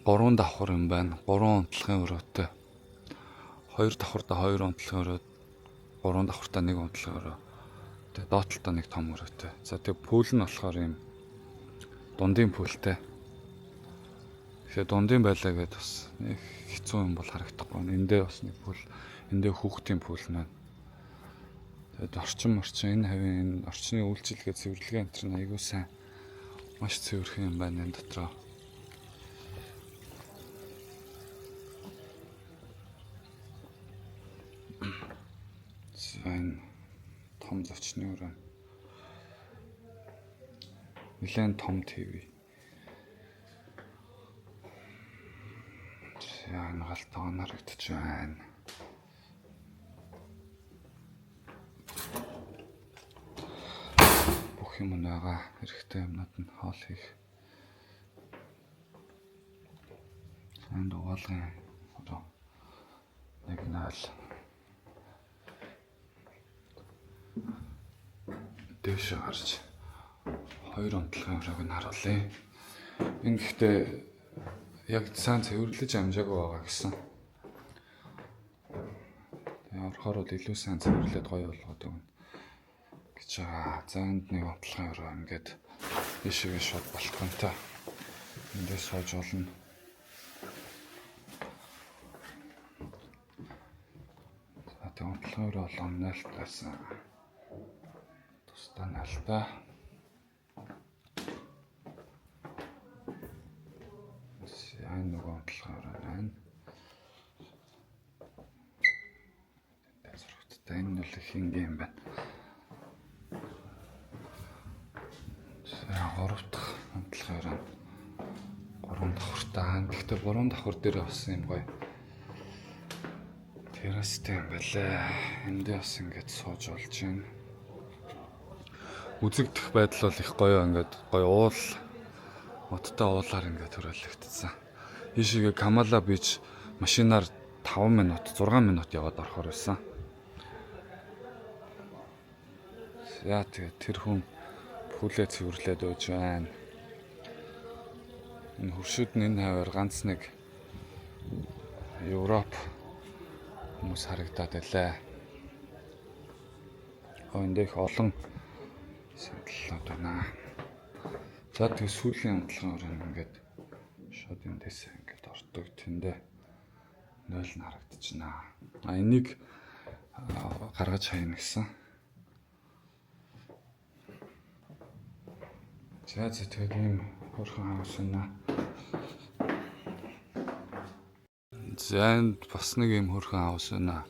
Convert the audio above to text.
3 давхар юм байна. 3 унтлагын өрөөтэй. 2 давхартаа 2 унтлагын өрөө, 3 давхартаа 1 унтлагын өрөө. Тэгээ доотлолтоо нэг том өрөөтэй. За тэгээ пүүл нь болохоор юм дундын пүүлтэй. Тэгэхээр дундын байлаа гэдээ бас нэг хэцүү юм бол харагдахгүй байна. Эндээ бас нэг пүүл, эндээ хүүхдийн пүүл маань. Тэгээд орчин энэ хавийн энэ орчны үйлчилгээ цэвэрлэгээ энэ төр аягүй сайн маш цэвэрхэн юм байна энэ дотроо. Энэ том зочны өрөө. Нэлээд том ТV. За энэ галтаа харагдаж байна. Бүх юм байгаа. Хэрэгтэй юмнууд нь хоол хийх. Сайн дугаалгын одоо 1-0 дэвш гарч 2 унтлагын өрөөг нь харуулъя. Энэ гэхдээ яг сайн цэвэрлэж амжаагүй байгаа гэсэн. Тэгээ орохоор бол илүү сайн цэвэрлээд гоё болгоод өгнө гэж байгаа. За энд нэг унтлагын өрөө ингээд ишигээ шууд балконтой эндээ сууж болно. За тэгээ унтлагын өрөө болон 0-таас тусдаа 0-та. Энэ нэг унтлагын өрөө байна. Тэсрэгтээ энэ бол их ингийн юм байна. За 3 дахь унтлагын өрөө. 3 давхартаа. Гэхдээ 3 давхар дээр бас юм гоё террастэй юм байлаа. Эндээ бас ингэж сууж болж байна. Үзэгдэх байдал бол их гоё, ингээд гоё уул модтой уулаар ингээд төрөлөгдсөн. Ийшээгээ Камала бич машинаар 5 минут 6 минут яваад орохоор байсан. За тэгээ тэр хүн пүүлээ цэвэрлээд өгч байна. Энэ хуршууд нь энэ хавар ганц нэг Европ хүмүүс харагдаад байлаа. Эндээ их олон сэтэллүүд байна. За тэгээ сүүлийн унтлагын өрөө ингээд шууд эндээс ингээд ортог тэндээ 0 нь харагдчихна. Энийг гаргаж хайна гэсэн. За тэгээд ийм хөрхөн хаус байна. За энд бас нэг ийм хөрхөн хаус байна.